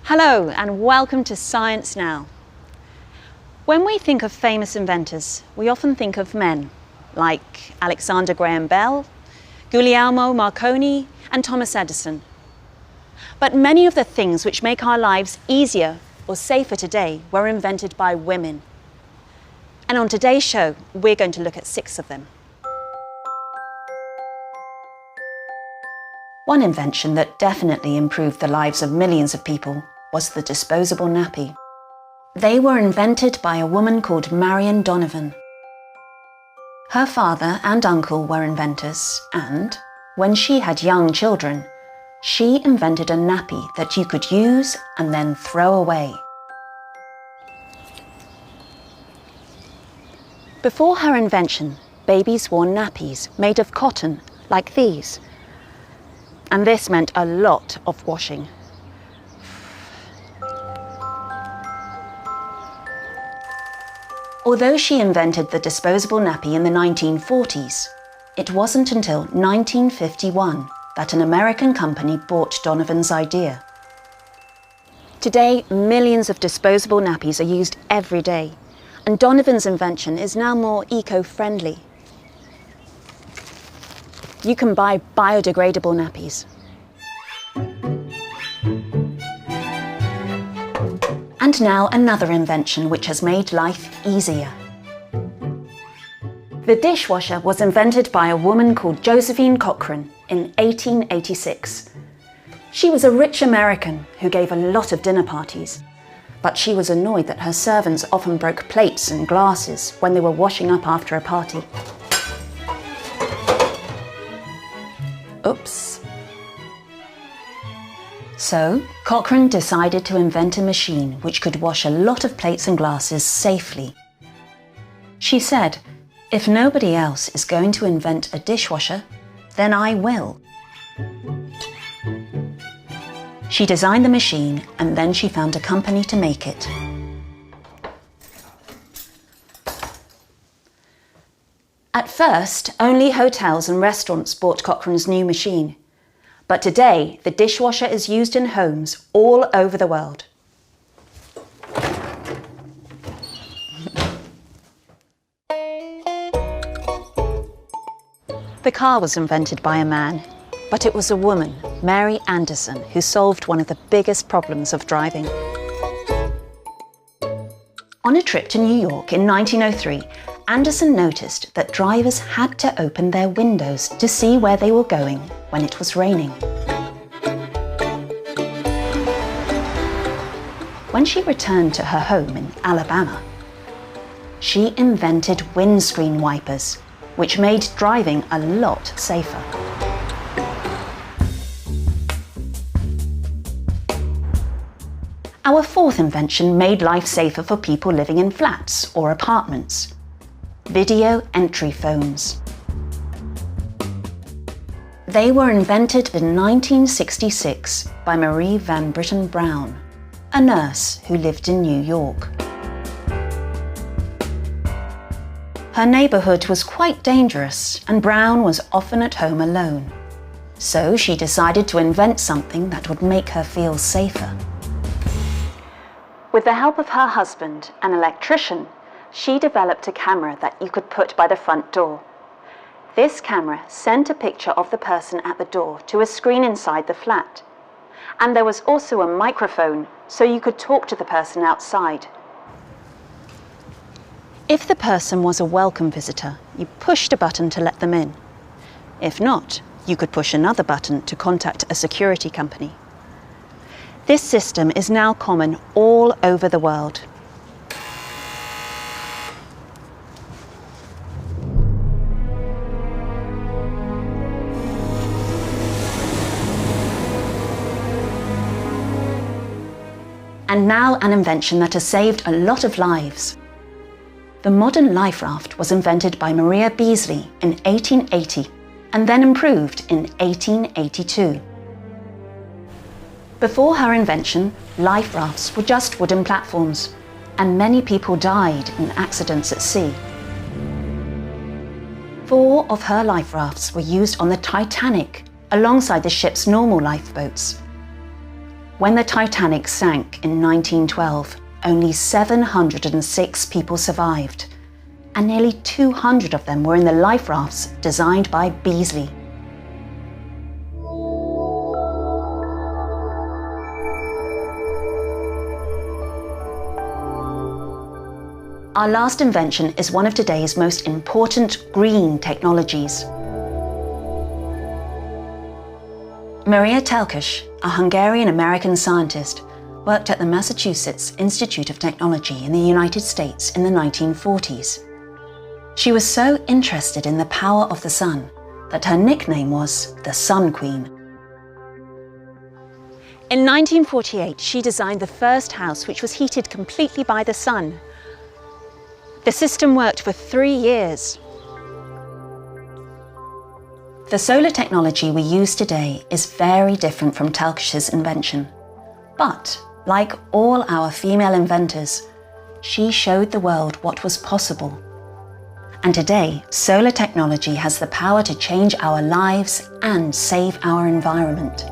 Hello and welcome to Science Now. When we think of famous inventors, we often think of men like Alexander Graham Bell, Guglielmo Marconi and Thomas Edison. But many of the things which make our lives easier or safer today were invented by women. And on today's show, we're going to look at 6 of them. One invention that definitely improved the lives of millions of people was the disposable nappy. They were invented by a woman called Marion Donovan. Her father and uncle were inventors, and when she had young children, she invented a nappy that you could use and then throw away. Before her invention, babies wore nappies made of cotton, like these. And this meant a lot of washing. Although she invented the disposable nappy in the 1940s, it wasn't until 1951 that an American company bought Donovan's idea. Today, millions of disposable nappies are used every day, and Donovan's invention is now more eco-friendly. You can buy biodegradable nappies. And now another invention which has made life easier. The dishwasher was invented by a woman called Josephine Cochrane in 1886. She was a rich American who gave a lot of dinner parties, but she was annoyed that her servants often broke plates and glasses when they were washing up after a party. Oops. So, Cochrane decided to invent a machine which could wash a lot of plates and glasses safely. She said, "If nobody else is going to invent a dishwasher, then I will." She designed the machine and then she found a company to make it. At first, only hotels and restaurants bought Cochrane's new machine. But today, the dishwasher is used in homes all over the world. The car was invented by a man, but it was a woman, Mary Anderson, who solved one of the biggest problems of driving. On a trip to New York in 1903, Anderson noticed that drivers had to open their windows to see where they were going when it was raining. When she returned to her home in Alabama, she invented windscreen wipers, which made driving a lot safer. Our fourth invention made life safer for people living in flats or apartments. Video entry phones. They were invented in 1966 by Marie Van Britten Brown, a nurse who lived in New York. Her neighborhood was quite dangerous and Brown was often at home alone. So she decided to invent something that would make her feel safer. With the help of her husband, an electrician, she developed a camera that you could put by the front door. This camera sent a picture of the person at the door to a screen inside the flat. And there was also a microphone, so you could talk to the person outside. If the person was a welcome visitor, you pushed a button to let them in. If not, you could push another button to contact a security company. This system is now common all over the world. And now an invention that has saved a lot of lives. The modern life raft was invented by Maria Beazley in 1880 and then improved in 1882. Before her invention, life rafts were just wooden platforms, and many people died in accidents at sea. 4 of her life rafts were used on the Titanic, alongside the ship's normal lifeboats. When the Titanic sank in 1912, only 706 people survived, and nearly 200 of them were in the life rafts designed by Beazley. Our last invention is one of today's most important green technologies. Maria Telkes, a Hungarian-American scientist, worked at the Massachusetts Institute of Technology in the United States in the 1940s. She was so interested in the power of the sun that her nickname was the Sun Queen. In 1948, she designed the first house which was heated completely by the sun. The system worked for 3 years. The solar technology we use today is very different from Telkes' invention. But, like all our female inventors, she showed the world what was possible. And today, solar technology has the power to change our lives and save our environment.